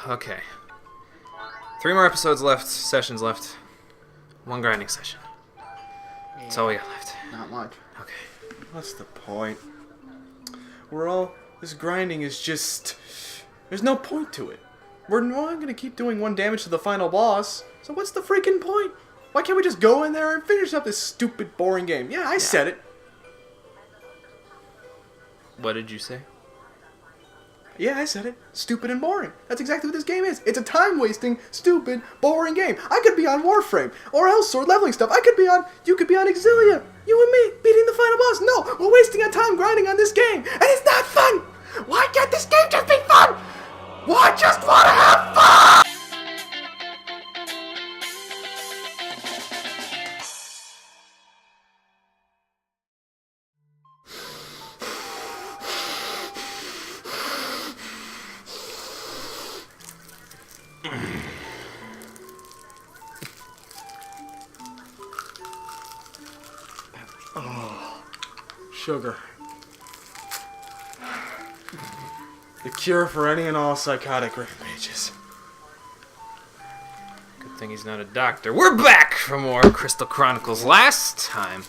Okay. 3 more episodes left, sessions left. 1 grinding session. That's all we got left. Not much. Okay. What's the point? This grinding is just... There's no point to it. We're not going to keep doing 1 damage to the final boss, so what's the freaking point? Why can't we just go in there and finish up this stupid, boring game? Yeah, I said it. What did you say? Yeah, I said it. Stupid and boring. That's exactly what this game is. It's a time-wasting, stupid, boring game. I could be on Warframe, or else sword leveling stuff. You could be on Exilia. You and me, beating the final boss. No, we're wasting our time grinding on this game, and it's not fun. Why can't this game just be fun? Why just want to have fun? Sugar. The cure for any and all psychotic rampages. Good thing he's not a doctor. We're back for more Crystal Chronicles. Last time,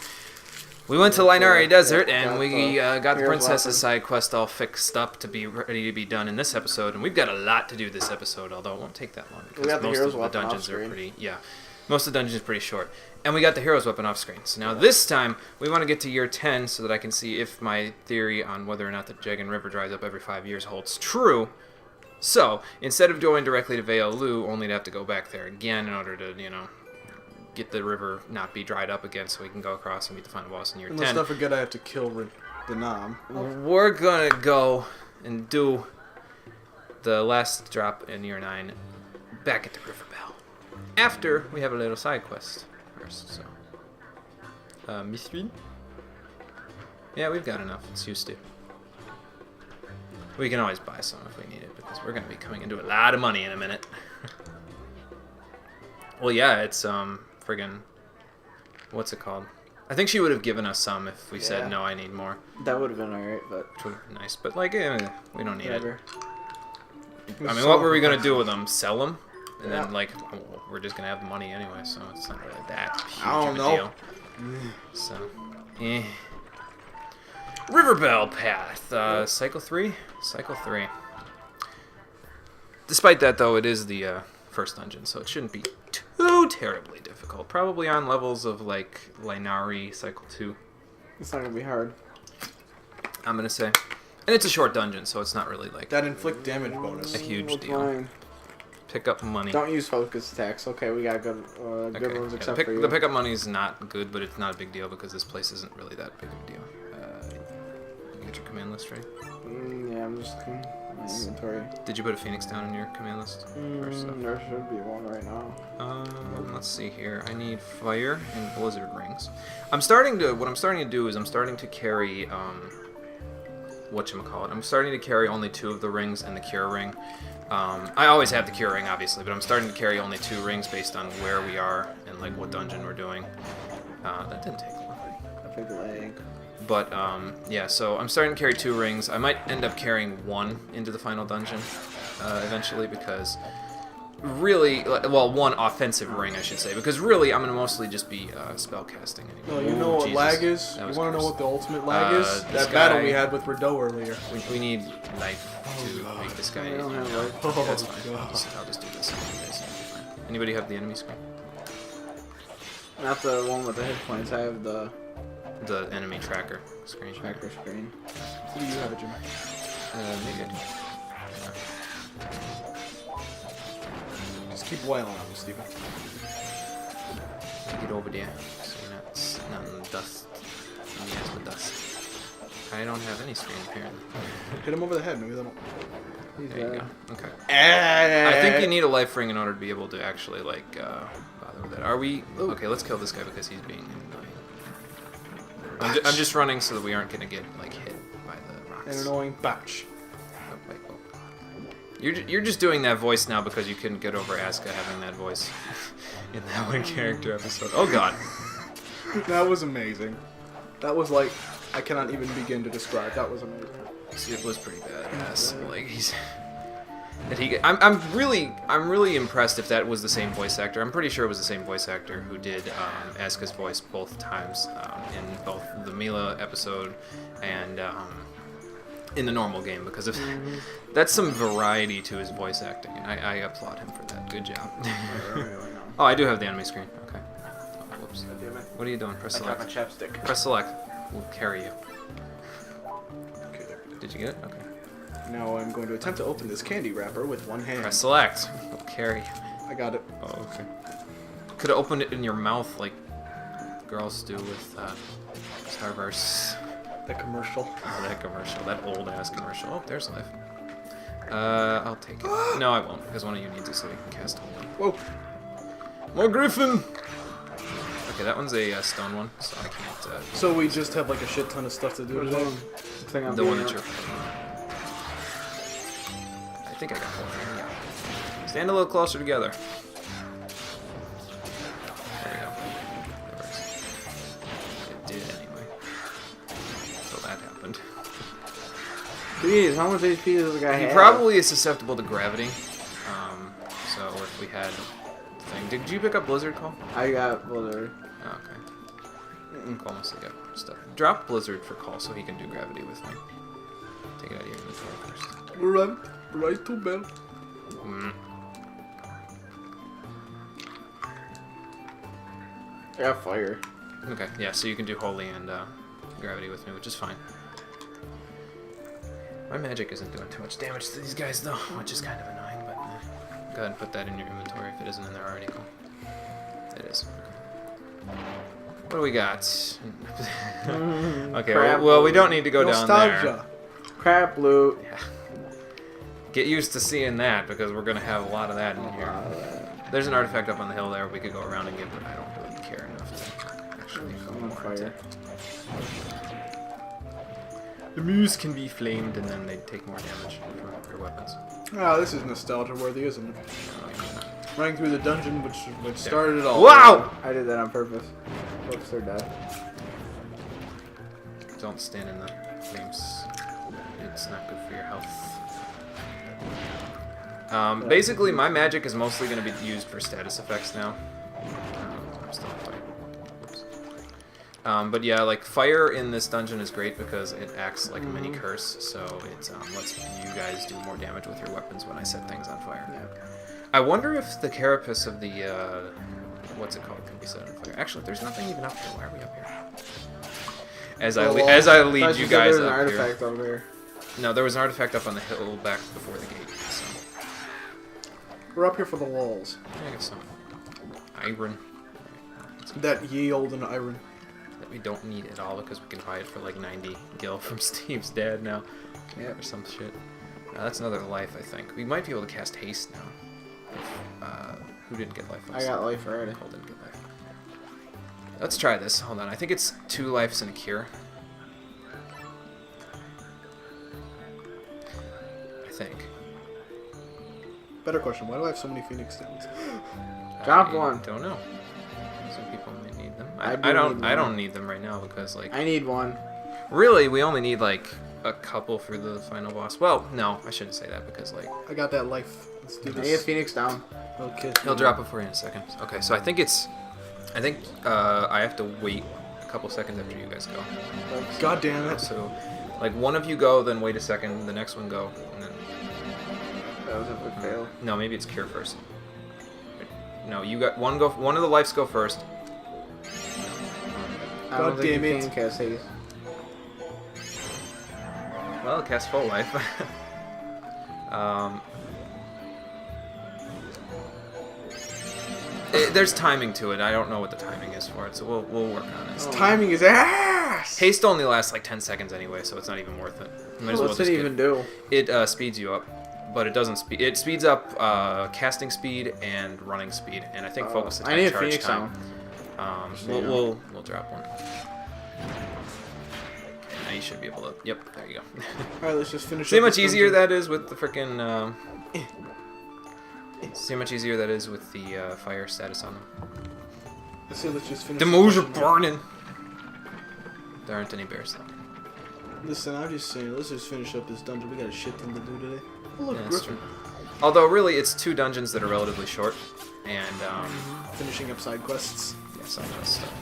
we went to Linari Desert and we got the princess's side quest all fixed up to be ready to be done in this episode. And we've got a lot to do this episode, although it won't take that long because most of the dungeons are pretty. Yeah, most of the dungeons are pretty short. And we got the hero's weapon off screen. So now this time, we want to get to year 10 so that I can see if my theory on whether or not the Jagan River dries up every 5 years holds true. So, instead of going directly to Vale Lu, only to have to go back there again in order to, get the river not be dried up again so we can go across and meet the final boss in year 10. Let's not forget I have to kill the Nam. We're going to go and do the last drop in year 9 back at the River Bell. After we have a little side quest. So, mystery? Yeah, we've got enough. It's used to. We can always buy some if we need it, because we're going to be coming into a lot of money in a minute. Well, yeah, it's, friggin', what's it called? I think she would have given us some if we said, no, I need more. That would have been alright, but... Which would have been nice, but, like, we don't need it. I mean, So what were we going to do with them? Sell them? And then, like, we're just going to have the money anyway, so it's not really that huge of a deal. So, Riverbell Path, Cycle 3? Cycle 3. Despite that, though, it is the first dungeon, so it shouldn't be too terribly difficult. Probably on levels of, like, Linari Cycle 2. It's not going to be hard. I'm going to say. And it's a short dungeon, so it's not really, like... That inflict damage bonus. A huge deal. Pick up money. Don't use focus attacks. Okay, we got good ones except for you. The pickup money is not good, but it's not a big deal because this place isn't really that big of a deal. You get your command list right? Yeah, I'm just looking at my inventory. Did you put a Phoenix down in your command list? There should be one right now. Let's see here. I need fire and blizzard rings. What I'm starting to do is I'm starting to carry whatchamacallit. I'm starting to carry only 2 of the rings and the cure ring. I always have the cure ring, obviously, but I'm starting to carry only 2 rings based on where we are and like what dungeon we're doing. That didn't take long. A big leg. But yeah, so I'm starting to carry 2 rings. I might end up carrying 1 into the final dungeon eventually because really, well, 1 offensive ring, I should say, because really I'm gonna mostly just be spellcasting anyway. No, you know what lag is? You want to know what the ultimate lag is? That battle we had with Rideau earlier. We need life to make this guy. I don't have life. Yeah, that's fine. I'll just do this. Anybody have the enemy screen? Not the one with the hit points. I have the enemy tracker screen. tracker screen. Who do you have it, Jimmy? Maybe I do. Just keep wailing on him, Steven. Get over there so you're not in the dust. In the ass with dust. I don't have any screen apparently. Hit him over the head, maybe that'll... There you go. Okay. I think you need a life ring in order to be able to actually, like, bother with that. Are we... Okay, let's kill this guy because he's being annoying. I'm just running so that we aren't going to get, like, hit by the rocks. An annoying batch. Oh, wait, oh. You're just doing that voice now because you couldn't get over Asuka having that voice in that one character episode. Oh, God. That was amazing. That was, like... I cannot even begin to describe. That was amazing. See, it was pretty badass. Like, I'm really impressed if that was the same voice actor. I'm pretty sure it was the same voice actor who did Asuka's voice both times in both the Mila episode and in the normal game, because of that's some variety to his voice acting, and I applaud him for that. Good job. Oh, I do have the enemy screen. Okay. Oh, whoops. What are you doing? Press select. I got my chapstick. Press select. We'll carry you. Okay, there we go. Did you get it? Okay. Now I'm going to attempt to open this candy wrapper with one hand. Press select. We'll carry. I got it. Oh, okay. Could have opened it in your mouth like girls do with Starburst. That commercial. Oh, that commercial. That old-ass commercial. Oh, there's life. I'll take it. No, I won't, because one of you needs it so you can cast hold. Whoa. More Griffin! Okay, that one's a stone one, so I can't... So we just have like a shit ton of stuff to do today? the one that you're... I think I got one. Yeah. Stand a little closer together. There we go. That works. It did anyway. So that happened. Jeez, how much HP does the guy have? He probably is susceptible to gravity. So if we had the thing... Did you pick up Blizzard, Cole? I got Blizzard. Oh, okay. Cole must have got stuff. Drop Blizzard for Cole so he can do gravity with me. Take it out of your inventory first. Run. Right to bell. I got fire. Okay, yeah, so you can do holy and gravity with me, which is fine. My magic isn't doing too much damage to these guys, though, which is kind of annoying, but go ahead and put that in your inventory if it isn't in there already. Cool. It is. Okay. What do we got? Okay, well, we don't need to go down there. Crap loot. Yeah. Get used to seeing that, because we're going to have a lot of that in here. There's an artifact up on the hill there we could go around and get, but I don't really care enough to actually go on fire. The muse can be flamed, and then they take more damage from your weapons. Ah, this is nostalgia worthy, isn't it? Running through the dungeon, which started it all. Wow! I did that on purpose. Oops, they're dead. Don't stand in the flames. It's not good for your health. Basically, my magic is mostly going to be used for status effects now. I'm still fighting. But yeah, like fire in this dungeon is great because it acts like a mini curse, so it lets you guys do more damage with your weapons when I set things on fire. Yeah. I wonder if the carapace of the what's it called can be set on fire. Actually, there's nothing even up here. Why are we up here? As I lead you guys up an here. artifact over here. No, there was an artifact up on the hill back before the gate. So. We're up here for the walls. I guess so. Iron. That ye olden iron. That we don't need at all because we can buy it for like 90 gil from Steve's dad now. Yeah. Or some shit. That's another life, I think. We might be able to cast haste now. Who didn't get life? I got life already. Cole didn't get life. Let's try this. Hold on. I think it's 2 lives and a cure. I think. Better question. Why do I have so many Phoenix stones? Drop one. Don't know. Some people might need them. I don't need them right now because like. I need one. Really, we only need like a couple for the final boss. Well, no, I shouldn't say that because like. I got that life. Let's do I need a this. Phoenix down. Okay. He'll drop it for you in a second. Okay, so I think I have to wait a couple seconds after you guys go. God damn it. So, like one of you go, then wait a second, the next one go, and then. That was a big fail. No, maybe it's cure first. No, you got one go. One of the lives go first. I don't God think damn you it. can cast haste. Well, cast full life. There's timing to it. I don't know what the timing is for it, so we'll work on it. Timing is ass! Haste only lasts like 10 seconds anyway, so it's not even worth it. Might as well What's just it even do? It speeds you up, but it doesn't speed. It speeds up casting speed and running speed, and I think focus attack I need a charge Phoenix time. down. We'll drop one. Now you should be able to. Yep, there you go. Alright, let's just finish See how up much this easier dungeon. that is with the frickin' See how much easier that is with the fire status on them. Let's just finish The this moles are dungeon. burning. There aren't any bears though. Listen, I'm just saying, let's just finish up this dungeon. We got a shit ton to do today. Oh, look, Yeah, that's Griffin. true. Although, really, it's 2 dungeons that are relatively short. And, Finishing up side quests. yeah, some of that stuff.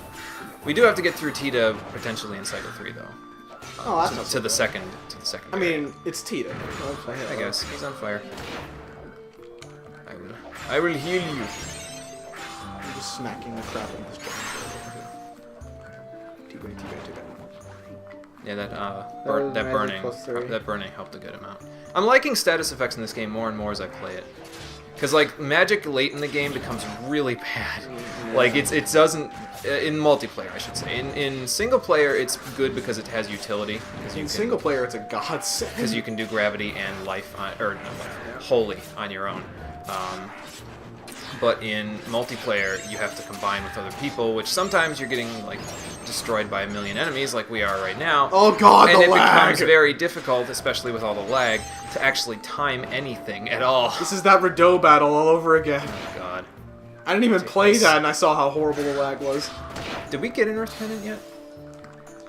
We do have to get through Tita potentially in Cycle 3, though. Oh, that's not To so the bad. second. I mean, it's Tita. I guess. He's on fire. I will heal you. I'm just smacking the crap out of this giant over here. Teabag. Yeah, that was that magic +3. burning helped a good amount. I'm liking status effects in this game more and more as I play it, because like magic late in the game becomes really bad. Like it doesn't in multiplayer, I should say. In single player, it's good because it has utility. In single player, it's a godsend. Because you can do gravity and life on, or not life, holy on your own. But in multiplayer, you have to combine with other people, which sometimes you're getting like destroyed by a million enemies, like we are right now. Oh god, and the it lag! becomes very difficult, especially with all the lag, to actually time anything at all. This is that Rideau battle all over again. Oh god. I didn't even play this. that, and I saw how horrible the lag was. Did we get an Earth Pendant yet?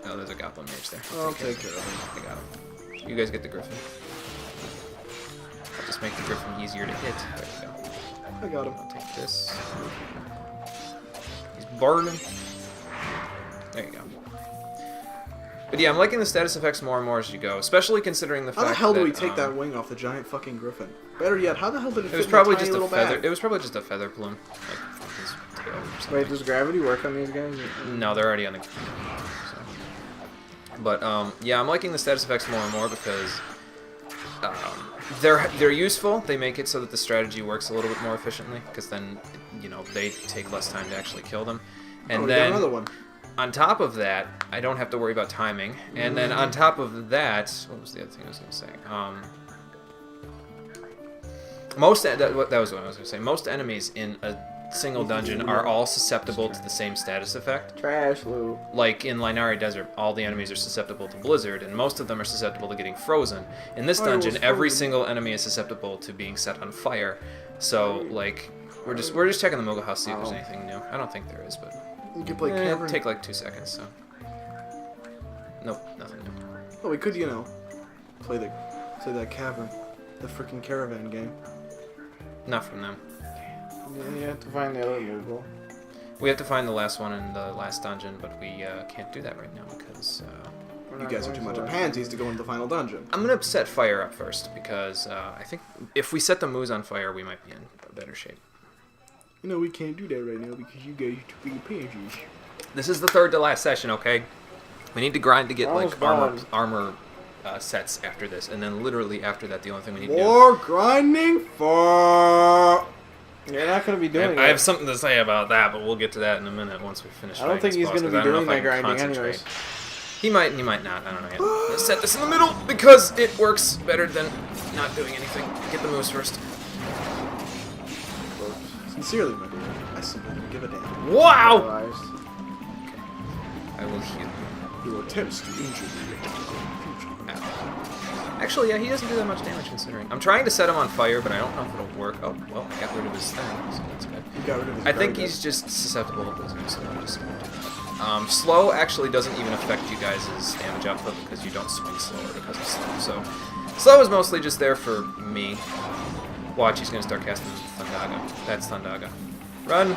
Oh, there's a Goblin Mage there. I'll take care of him. I got him. You guys get the Griffin. I'll just make the Griffin easier to hit. There we go. I got him. I'll take this. He's burning. There you go. But yeah, I'm liking the status effects more and more as you go, especially considering the How fact the hell that, do we take that wing off the giant fucking griffin? Better yet, how the hell did it It fit was in probably a tiny just a little feather. bag? It was probably just a feather plume, like from his tail or something. Wait, does gravity work on these guys? No, they're already on the. So. But yeah, I'm liking the status effects more and more because they're useful. They make it so that the strategy works a little bit more efficiently because then they take less time to actually kill them, and we got then another one. on top of that, I don't have to worry about timing. And then on top of that, what was the other thing I was going to say? That was what I was going to say. Most enemies in a single dungeon are all susceptible to the same status effect. Trash loot. Like in Linari Desert, all the enemies are susceptible to blizzard, and most of them are susceptible to getting frozen. In this dungeon, every single enemy is susceptible to being set on fire. So, like, we're just checking the Moogle House, see if there's anything new. I don't think there is, but You can play cavern. take like 2 seconds. So, nope, nothing new. Oh, we could, play that cavern, the freaking caravan game. Not from them. Yeah, you have to find the other Moogle. We have to find the last one in the last dungeon, but we can't do that right now because You guys are too much of pansies to go into the final dungeon. I'm gonna set fire up first because I think if we set the moose on fire, we might be in better shape. We can't do that right now because you guys are too big pansies. This is the third to last session, okay? We need to grind to get Almost like done. armor sets after this, and then literally after that, the only thing we need to do. More grinding for... You're not going to be doing I it. have something to say about that, but we'll get to that in a minute once we finish. I don't think he's going to be doing that grinding anyways. He might not. I don't know yet. Let's set this in the middle because it works better than not doing anything. Get the moose first. Sincerely, my dear, I simply don't give a damn. Wow! Otherwise. I will heal. Your attempts to injure me. Actually, yeah, he doesn't do that much damage considering. I'm trying to set him on fire, but I don't know if it'll work. Oh, well, I got rid of his thing, so that's good. You got rid of his I think guard, he's just susceptible to blizzard, so I'm just going to do that. Slow actually doesn't even affect you guys' damage output because you don't swing slower because of slow. So, slow is mostly just there for me. Watch, he's going to start casting Thundaga. That's Thundaga. Run!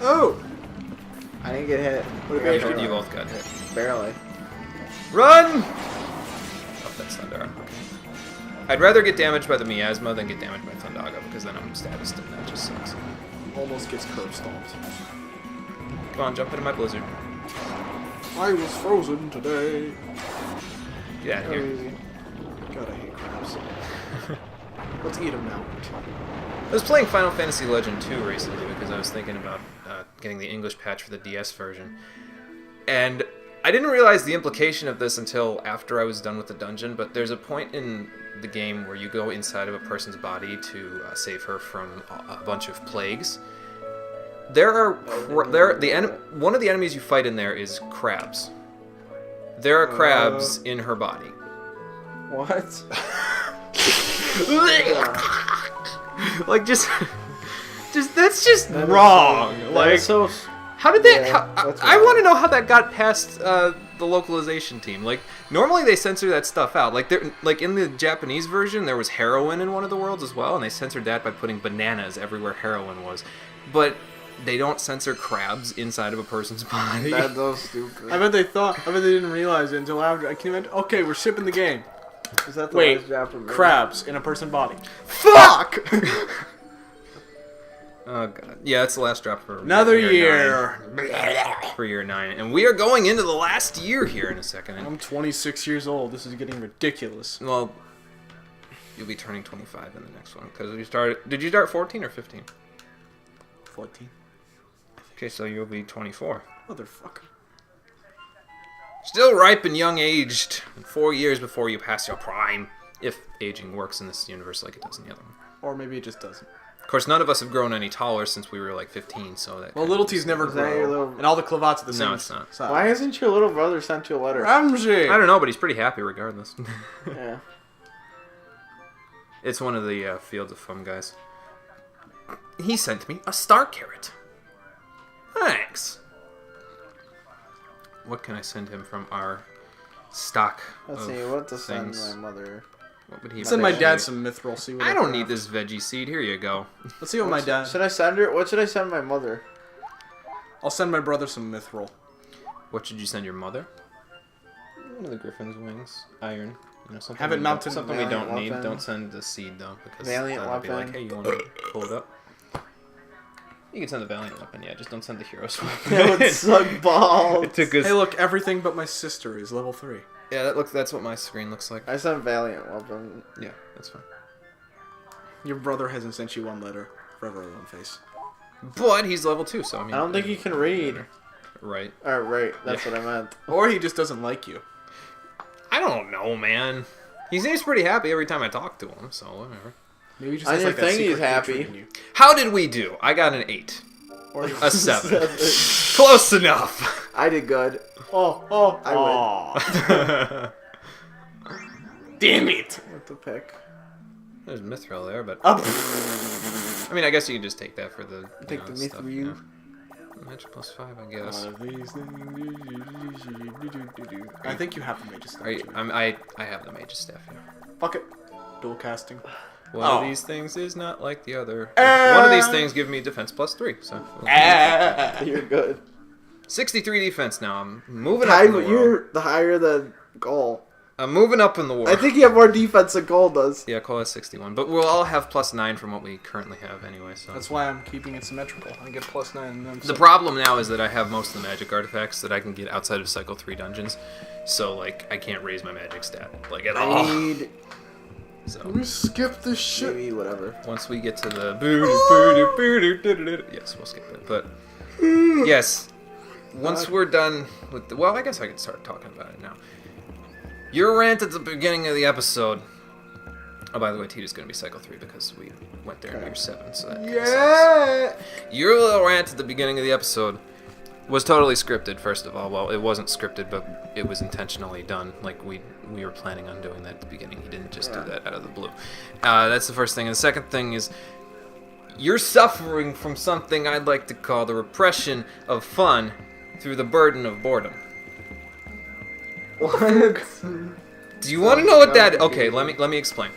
Oh! I didn't get hit. You both got hit. Barely. Run! Oh, that's Thundaga. Okay. I'd rather get damaged by the Miasma than get damaged by Thundaga because then I'm statused and that just sucks. Almost gets curb stomped. Come on, jump into my blizzard. I was frozen today. Get out of here. Easy. God, I hate crabs. Let's eat them now. I was playing Final Fantasy Legend 2 recently because I was thinking about getting the English patch for the DS version. And I didn't realize the implication of this until after I was done with the dungeon, but there's a point in the game where you go inside of a person's body to save her from a bunch of plagues. One of the enemies you fight in there is crabs. There are crabs in her body. What? Like just that's just wrong. That Like is so... how did that? Yeah, that's I wrong. want to know how that got past the localization team. Like, normally they censor that stuff out. Like, in the Japanese version, there was heroin in one of the worlds as well, and they censored that by putting bananas everywhere heroin was. But they don't censor crabs inside of a person's body. That's so stupid. I bet they didn't realize it until after. I can imagine. Okay, we're shipping the game. Is that the Wait, last Japanese? crabs in a person's body. Fuck! Oh god. Yeah, it's the last drop for Another year. For year 9. And we are going into the last year here in a second. I'm 26 years old. This is getting ridiculous. Well, you'll be turning 25 in the next one. Because you started... Did you start 14 or 15? 14. Okay, so you'll be 24. Motherfucker. Still ripe and young-aged. 4 years before you pass your prime. If aging works in this universe like it does in the other one. Or maybe it just doesn't. Of course, none of us have grown any taller since we were like 15, so that... Well, Little T's never Is that your grow. little- And all the clavats are the same. No, it's not. size. Why hasn't your little brother sent you a letter? Ramsey! I don't know, but he's pretty happy regardless. Yeah. It's one of the Fields of Fun guys. He sent me a star carrot. Thanks. What can I send him from our stock Let's of see, what to things? send my mother. What would he Send my send dad me? some mithril. See what I I don't can need have. this veggie seed. Here you go. Let's see what my dad. Should I send her? What should I send my mother? I'll send my brother some mithril. What should you send your mother? One of the griffin's wings. Iron. You know, something Have it we mounted- don't- Something we Valiant don't need. weapon. Don't send the seed though, because Valiant that'll be like, weapon. hey, you want to pull it up? You can send the Valiant weapon, yeah. Just don't send the hero sword. That would suck balls. It took us. Hey, look, everything but my sister is level 3. Yeah, that's what my screen looks like. I sent Valiant weapon. Yeah, that's fine. Your brother hasn't sent you one letter. Forever alone face. But he's level 2, so I mean. I don't think he can read. Right. Right. That's Yeah. what I meant. Or he just doesn't like you. I don't know, man. He seems pretty happy every time I talk to him, so whatever. Maybe he just On has your like that thing, he's secret hatred happy. in you. How did we do? I got an 8. Or A 7. Close enough. I did good. I win. Damn it! What to pick? There's Mithril there, but Up. I mean, I guess you can just take that for the Take the stuff, Mithril. Yeah. Magic +5, I guess. One of these things. I think you have the mage's staff. Are you, too. I have the Mage's Staff here. Fuck it. Dual casting. One Oh. of these things is not like the other. One of these things give me defense +3, so. You're good. 63 defense now. I'm moving up in the world. You're the higher the goal. I'm moving up in the world. I think you have more defense than goal does. Yeah, Cole has 61, but we'll all have +9 from what we currently have anyway. So That's why I'm keeping it symmetrical. I get +9 and then the problem now is that I have most of the magic artifacts that I can get outside of Cycle 3 dungeons, so like I can't raise my magic stat like at all. I need So we skip this shit. maybe whatever. once we get to the yes, we'll skip it. But yes, once we're done with the, well, I guess I could start talking about it now. Your rant at the beginning of the episode. Oh, by the way, Tita's going to be Cycle 3 because we went there in year 7, so that kinda sucks. Yeah. Your little rant at the beginning of the episode was totally scripted, first of all. Well, it wasn't scripted, but it was intentionally done. Like, we were planning on doing that at the beginning. He didn't just do that out of the blue. That's the first thing. And the second thing is, you're suffering from something I'd like to call the repression of fun through the burden of boredom. What? Do you want to know what that? Okay, let me explain.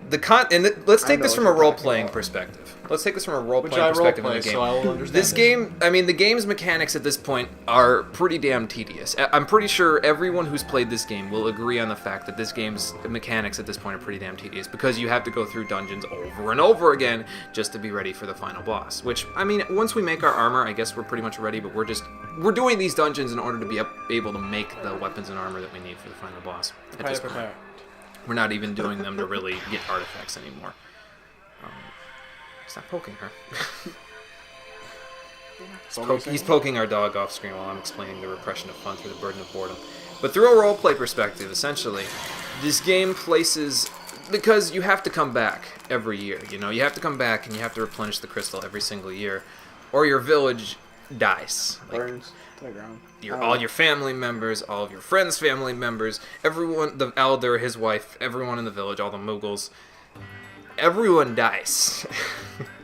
Let's take know this what from a you're role-playing talking perspective. Let's take this from a Which role-playing I perspective in roleplay, the game. so I will understand This it. game, I mean, the game's mechanics at this point are pretty damn tedious. I'm pretty sure everyone who's played this game will agree on the fact that this game's mechanics at this point are pretty damn tedious because you have to go through dungeons over and over again just to be ready for the final boss. Which, I mean, once we make our armor, I guess we're pretty much ready, but we're doing these dungeons in order to be able to make the weapons and armor that we need for the final boss at this point. We're not even doing them to really get artifacts anymore. Stop poking her. He's poking our dog off screen while I'm explaining the repression of fun through the burden of boredom. But through a roleplay perspective, essentially, this game places... Because you have to come back every year, you know? You have to come back and you have to replenish the crystal every single year, or your village dies. Like, Burns to the ground. all your family members, all of your friends' family members, everyone, the elder, his wife, everyone in the village, all the Mughals, everyone dies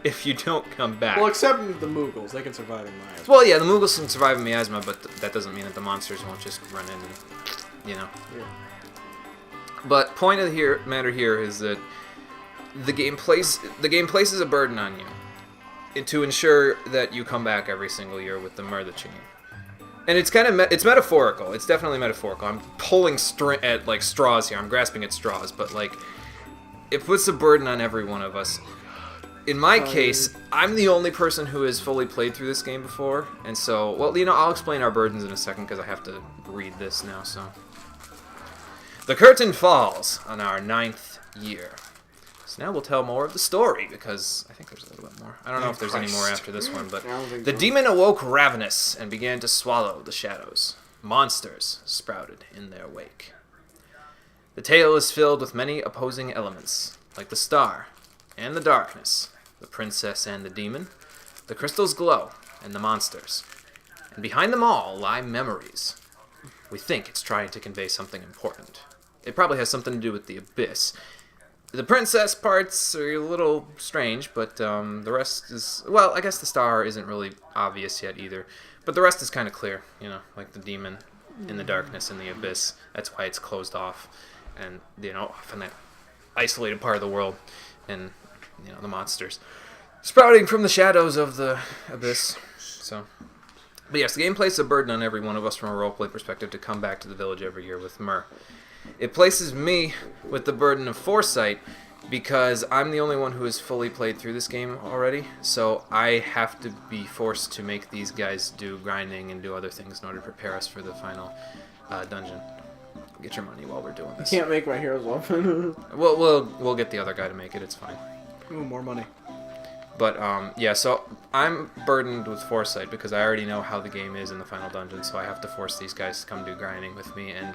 if you don't come back. Well, except the Mughals. They can survive in miasma. Well, yeah, the Mughals can survive in miasma, but that doesn't mean that the monsters won't just run in and, Yeah. But point of the matter here is that the game places a burden on you to ensure that you come back every single year with the murder chain. And it's kind of it's metaphorical. It's definitely metaphorical. I'm pulling at like straws here. I'm grasping at straws, but like it puts a burden on every one of us. In my case, I'm the only person who has fully played through this game before, and so, well, I'll explain our burdens in a second because I have to read this now, so. The curtain falls on our 9th year. So now we'll tell more of the story, because I think there's a little bit more. I don't know if there's any more after this one, but the demon awoke ravenous and began to swallow the shadows. Monsters sprouted in their wake. The tale is filled with many opposing elements, like the star and the darkness, the princess and the demon, the crystal's glow, and the monsters. And behind them all lie memories. We think it's trying to convey something important. It probably has something to do with the abyss. The princess parts are a little strange, but the rest is... Well, I guess the star isn't really obvious yet either. But the rest is kind of clear, like the demon in the darkness and the abyss. That's why it's closed off. And, off in that isolated part of the world. And, the monsters sprouting from the shadows of the abyss. So... But yes, the game places a burden on every one of us from a roleplay perspective to come back to the village every year with Myr. It places me with the burden of foresight because I'm the only one who has fully played through this game already, so I have to be forced to make these guys do grinding and do other things in order to prepare us for the final dungeon. Get your money while we're doing this. You can't make my hero's weapon. We'll get the other guy to make it, it's fine. Ooh, more money. But, yeah, so I'm burdened with foresight because I already know how the game is in the final dungeon, so I have to force these guys to come do grinding with me and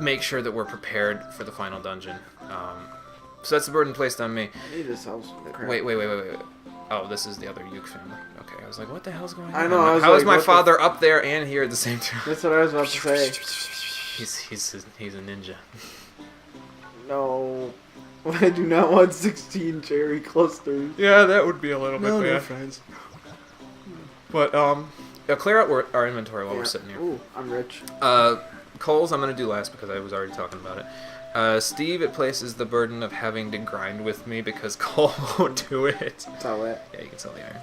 make sure that we're prepared for the final dungeon. So that's the burden placed on me. I need this house. Wait. Oh, this is the other Yuke family. Okay, I was like, what the hell's going on? I know, How is my father up there and here at the same time? That's what I was about to say. He's a ninja. No. I do not want 16 cherry clusters. Yeah, that would be a little bit bad. No, friends. But, clear out our inventory while we're sitting here. Ooh, I'm rich. Coles, I'm going to do last because I was already talking about it. Steve, it places the burden of having to grind with me because Cole won't do it. Sell it. Yeah, you can sell the iron.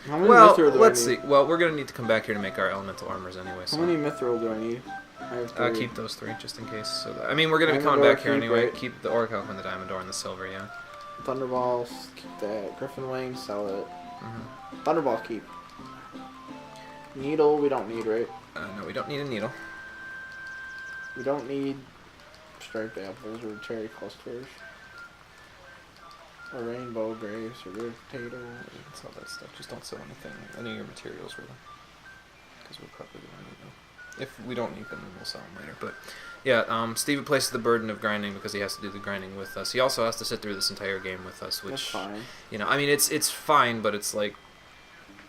How many Well, mithril do let's I need? see. Well, we're going to need to come back here to make our elemental armors anyway. So. How many mithril do I need? I have 3. Keep those 3 just in case. So that, I mean, we're going to be coming back here anyway. Right? Keep the orichalcum and the diamond ore and the silver, yeah. Thunderballs, keep that. Griffin wings, sell it. Mm-hmm. Thunderball, keep. Needle, we don't need, right? No, we don't need a needle. We don't need striped apples or cherry clusters. Or rainbow grapes or root potato. Sell that stuff. Just don't sell anything, any of your materials, really. Because we're probably going to need them. If we don't need them, we'll sell them later. But yeah, Steve places the burden of grinding because he has to do the grinding with us. He also has to sit through this entire game with us, which That's fine. I mean, it's fine, but it's like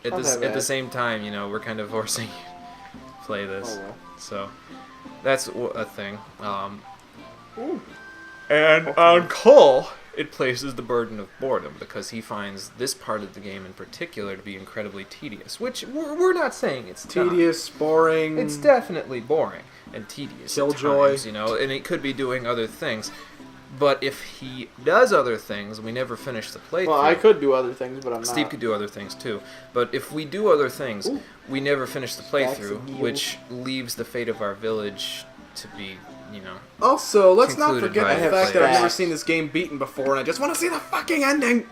at Not that the bad. same time, we're kind of forcing you to play this. Oh well. So that's a thing. Ooh. And on Cole, it places the burden of boredom because he finds this part of the game in particular to be incredibly tedious, which we're not saying it's not. Tedious, boring. It's definitely boring and tedious Killjoy. at times, and it could be doing other things. But if he does other things, we never finish the playthrough. Well, I could do other things, but I'm Steve not. could do other things too. But if we do other things, we never finish the Stacks of playthrough, deals. which leaves the fate of our village to be, Also, let's not concluded forget by the the fact that I've players. never seen this game beaten before, and I just want to see the fucking ending.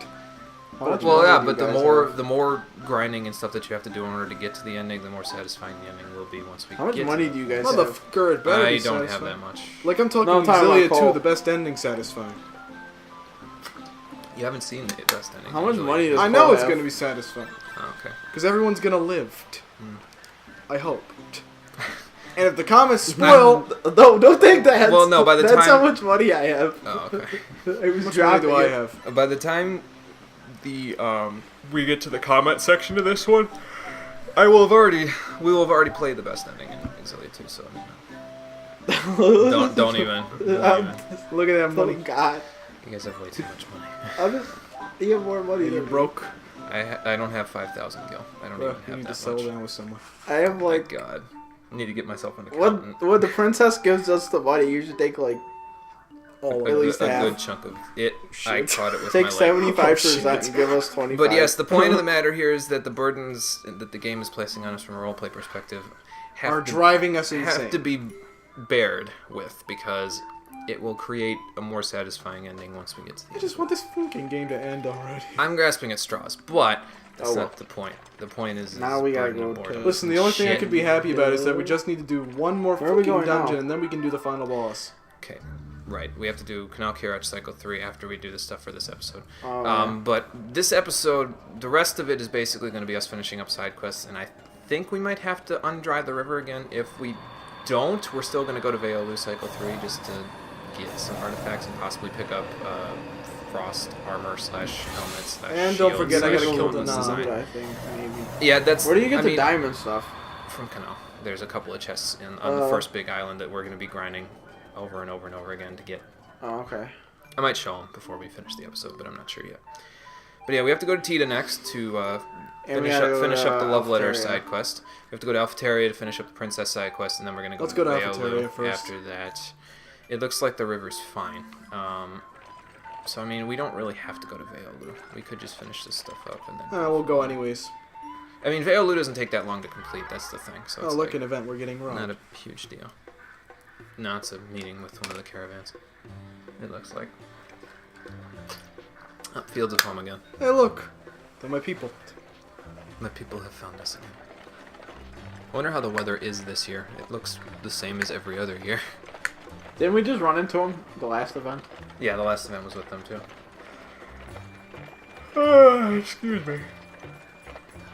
How much Well, money yeah, do but you the guys more have? the more grinding and stuff that you have to do in order to get to the ending, the more satisfying the ending will be once we How much get money to do you guys have? Motherfucker, it better I be don't have satisfying. that much. Like, I'm talking No, I'm talking Xillia about 2, Cole. the best ending satisfying. You haven't seen the best ending. How much usually. money does I know Cole it's have? going to be satisfying. Oh, okay. Because everyone's going to live. Hmm. I hope. And if the comments spoil... Don't think that. Well, no, by the that's time- how much money I have. Oh, okay. I was How much money dropping do I it. have? By the time the we get to the comment section of this one, we will have already played the best ending in Xillia 2, so don't even. Look at that money. Oh, God. You guys have way too much money. You have more money. You're broke. I don't have 5,000 gil. I don't Bro, even you have need that to settle much. down with someone. I have like. God. I need to get myself an accountant. When the princess gives us the money, you should take like. Oh, at least a half. good chunk of it. I caught it with Take my leg. 75% and give us 25%. But yes, the point of the matter here is that the burdens that the game is placing on us from a roleplay perspective are driving us insane. have to be bared with, because it will create a more satisfying ending once we get to the I end. just want this fucking game to end already. I'm grasping at straws, but that's Oh, well. not the point. The point is Now we gotta burden of go boredom. to- Listen, the only thing I Shit. could be happy about is that we just need to do one more Where are we fucking going dungeon, now? and then we can do the final boss. Okay, right. We have to do Canal Kirach Cycle 3 after we do the stuff for this episode. Oh, yeah. But this episode, the rest of it is basically going to be us finishing up side quests, and I think we might have to undry the river again. If we don't, we're still going to go to Veolu Cycle 3 just to get some artifacts and possibly pick up frost armor / helmets / And don't forget, I gotta kill the Kilton's Nom. design. I think maybe. Yeah, that's. Where do you get I the mean, diamond stuff? From Canal. There's a couple of chests on the first big island that we're going to be grinding over and over and over again to get. Oh, okay. I might show them before we finish the episode, but I'm not sure yet. But yeah, we have to go to Tita next to And we finish gotta go up to the Love Letter Alphateria. side quest. We have to go to Alphateria to finish up the Princess side quest, and then we're going to go Let's to go to Veolu Alphateria first. after that. It looks like the river's fine. So, I mean, we don't really have to go to Veolu. We could just finish this stuff up and then... We'll go anyways. I mean, Veolu doesn't take that long to complete, that's the thing. So Oh, it's look, like, an event we're getting wrong. not a huge deal. No, it's a meeting with one of the caravans. It looks like. Oh, Fields of Home again. Hey, look. They're my people. My people have found us again. I wonder how the weather is this year. It looks the same as every other year. Didn't we just run into him the last event? Yeah, the last event was with them too. Excuse me.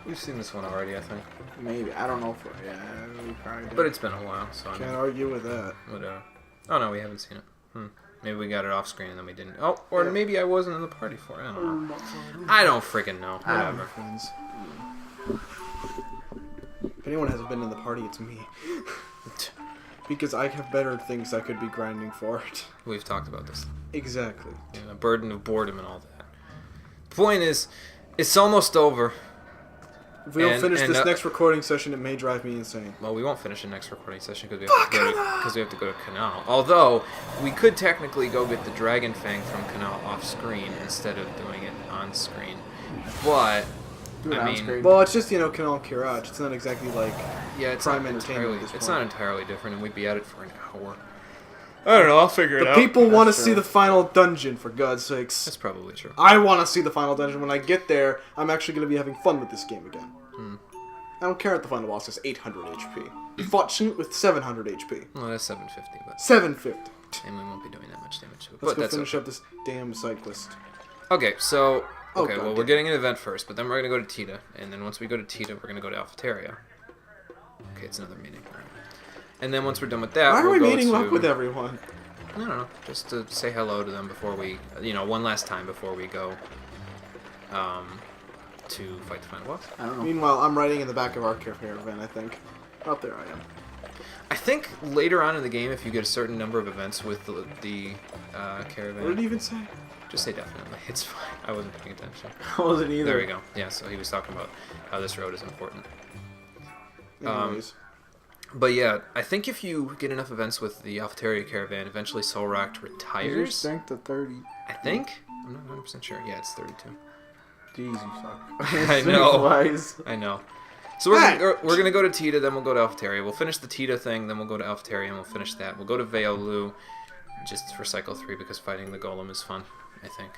We've seen this one already, I think. Maybe. I don't know if yeah, we probably did. But it's been a while, so I Can't mean, argue with that. whatever. Oh no, we haven't seen it. Maybe we got it off screen and then we didn't. Oh, or maybe I wasn't in the party for it. I don't know. I don't freaking know. Whatever. Friends. If anyone hasn't been in the party, it's me. Because I have better things I could be grinding for. We've talked about this. Exactly. You know, burden of boredom and all that. Point is, it's almost over. If we don't And- finish and, this next recording session, it may drive me insane. Well, we won't finish the next recording session because we have to go to Canal. Although we could technically go get the Dragon Fang from Canal off screen instead of doing it on screen. But Do it I on mean, screen. Well, it's just, Canal Kirach. It's not exactly like... yeah, it's Prime not Entertainment entirely. at this It's point. not entirely different, and we'd be at it for an hour. I don't know. I'll figure it The out. people want to That's see true. the final dungeon, for God's sakes. That's probably true. I want to see the final dungeon. When I get there, I'm actually going to be having fun with this game again. I don't care if the final boss is 800 HP. We fought Shin with 700 HP. Well, that's 750, but 750. and we won't be doing that much damage to it. Let's But go that's finish okay. up this damn cyclist. Okay, so Oh, okay, God well damn we're it. getting an event first, but then we're gonna go to Tita, and then once we go to Tita, we're gonna go to Alphateria. Okay, it's another meeting. All right. And then once we're done with that, Why are we'll we go meeting to, up with everyone? I don't know, just to say hello to them before we, one last time before we go, to fight the final boss. I don't know. Meanwhile, I'm riding in the back of our caravan, I think. Oh, there I am. I think later on in the game, if you get a certain number of events with the caravan, What did he even say? just say definitely. It's fine. I wasn't paying attention. I wasn't either. There we go. Yeah, so he was talking about how this road is important. Anyways. But yeah, I think if you get enough events with the Alphateria caravan, eventually Solrock Is your retires. strength to 30? I think? I'm not 100% sure. Yeah, it's 32. Jeez, you suck. I know. Wise. I know. So we're gonna go to Tita, then we'll go to Alphateria. We'll finish the Tita thing, then we'll go to Alphateria, and we'll finish that. We'll go to Veolu just for Cycle 3 because fighting the Golem is fun, I think.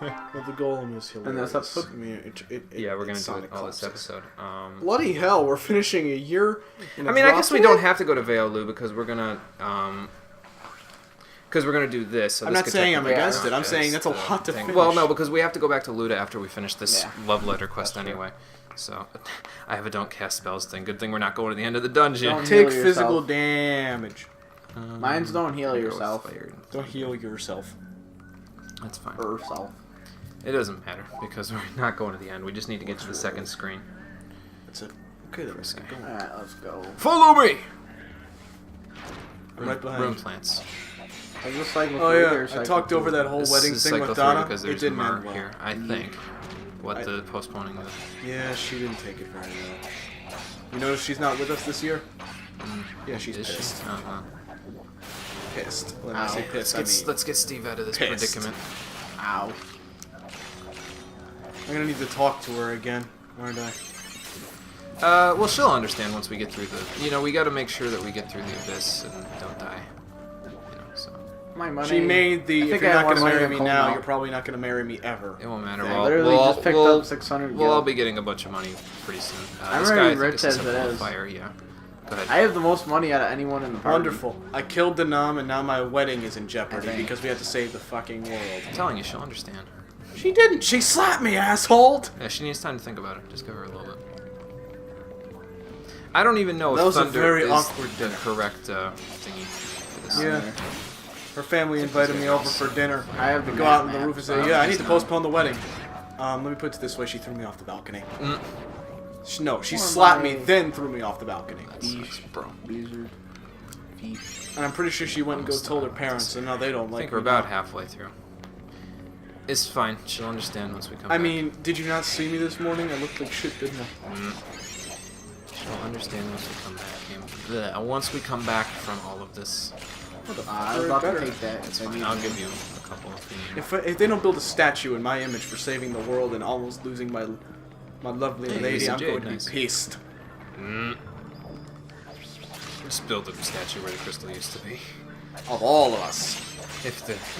Well, the golem is hilarious. And that's episode? I mean, Yeah, we're gonna it's do it Sonic all this collapses. episode. Bloody hell, we're finishing a year in a I mean, I drop guess we today? don't have to go to Veolu because we're gonna do this. So I'm this not could saying I'm technically against count it. I'm as saying that's a the lot to thing. finish. Well, no, because we have to go back to Luda after we finish this Yeah. love letter quest That's true. anyway. So I have a don't cast spells thing. Good thing we're not going to the end of the dungeon. Don't Take heal physical yourself. damage. Mine's don't heal I'll go yourself. with Fire. Don't heal yourself. That's fine. Or self. It doesn't matter because we're not going to the end. We just need to get to the second screen. That's it. Okay, then let's get going. Alright, let's go. Follow me. I'm right behind Room you. plants. I just cycle Oh through yeah, here, I cycle talked over through. that whole This wedding is thing cycle with through Donna. because It there's didn't more end well. here. I think. What the postponing the. Yeah, she didn't take it very well. You notice she's not with us this year? Yeah, she's Is she? pissed. Pissed. When I Ow. say pissed, I mean Let's get Steve out of this pissed. predicament. Ow. I'm gonna need to talk to her again, aren't I? Well, she'll understand once we get through the. You know, we got to make sure that we get through the abyss and don't die. You know, so My money. She made I the. think If you're I not have gonna more money marry than me Cole now, now. you're probably not gonna marry me ever. it won't matter. I literally just picked up 600 We'll all gil. be getting a bunch of money pretty soon. I'm This already guy, I think, rich is a as it simple is. Fire, yeah. Go ahead. I have the most money out of anyone in the party. Wonderful. I killed Denam and now my wedding is in jeopardy think. because we have to save the fucking world. I'm telling you, she'll understand. She didn't. She slapped me, asshole. Yeah, she needs time to think about it. Just give her a little bit. I don't even know That if was a thunder very is awkward the dinner. correct thingy for this. Yeah. Her family invited me over for dinner. I have the We go out on map. the roof and say, "Yeah, I need to postpone the wedding." Let me put it this way: she threw me off the balcony. No, she Poor slapped me, money. then threw me off the balcony. That sucks, bro. Lizard. And I'm pretty sure she went and told her parents, and now they don't I like think we're me about now. halfway through. It's fine. She'll understand once we come I back. mean, did you not see me this morning? I looked like shit, didn't I? She'll understand once we come back. Once we come back from all of this. I was about to take that. It's if I fine. need I'll it. give you a couple of things. If they don't build a statue in my image for saving the world and almost losing my lovely Hey, lady, Lisa I'm Jade, going to nice. be pissed. Just build a statue where the crystal used to be. Of all of us.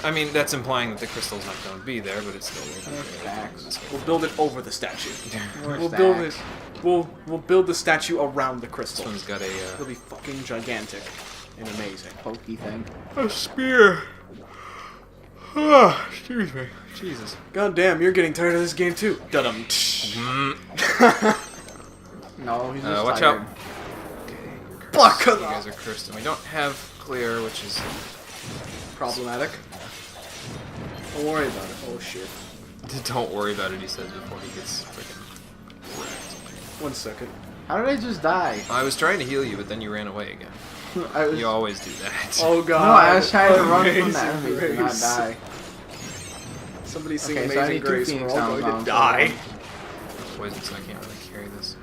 I mean, that's implying that the crystal's not going to be there, but it's still. Facts. We'll build it over the statue. More We'll build it. stacks. We'll build the statue around the This crystal. one's got It'll be fucking gigantic and amazing. Pokey thing. a spear. Ah, excuse me. Jesus. God damn, you're getting tired of this game too. Dum. No, he's just Watch tired. out. Fuck You off. guys are cursed, and we don't have clear, which is Problematic. Don't worry about it. Oh shit. don't worry about it. He says before he gets freaking wrecked. 1 second. How did I just die? I was trying to heal you, but then you ran away again. I was. You always do that. Oh god. No, I was trying to run from Amazing the enemies and not grace. die. Somebody sing Okay, so I Amazing need 2 Grace. Phoenix We're all Downs going now, to so- die. Poison, so I can't really carry this.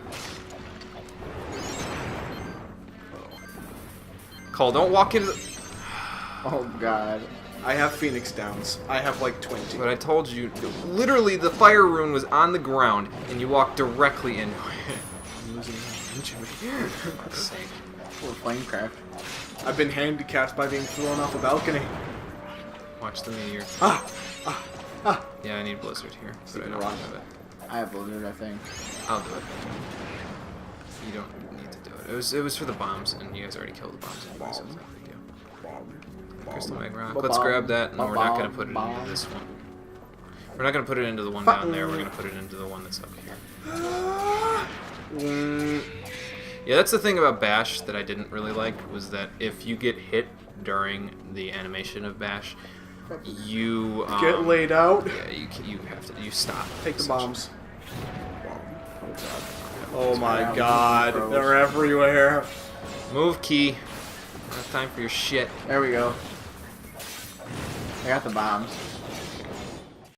Cole, don't walk into the... Oh god. I have Phoenix Downs. I have like 20. But I told you, literally the fire rune was on the ground, and you walked directly into it. I'm losing my injury. For God's sake. Or flamecraft. I've been handicapped by being thrown off a balcony. Watch the meteor. Ah! Yeah, I need Blizzard here, but I don't Run. have it. I have Blizzard, I think. I'll do it. You don't need to do it. It was for the bombs, and you guys already killed the bombs anyway, so it's not a big deal. Crystal Mag Rock. Let's grab that, and we're not going to put it into this one. We're not going to put it into the one down there. We're going to put it into the one that's up here. Yeah, that's the thing about Bash that I didn't really like, was that if you get hit during the animation of Bash, you Get laid out. Yeah, you have to stop. Take the essentially. bombs. Oh my god. They're everywhere. Move, Key. I don't have time for your shit. There we go. I got the bombs.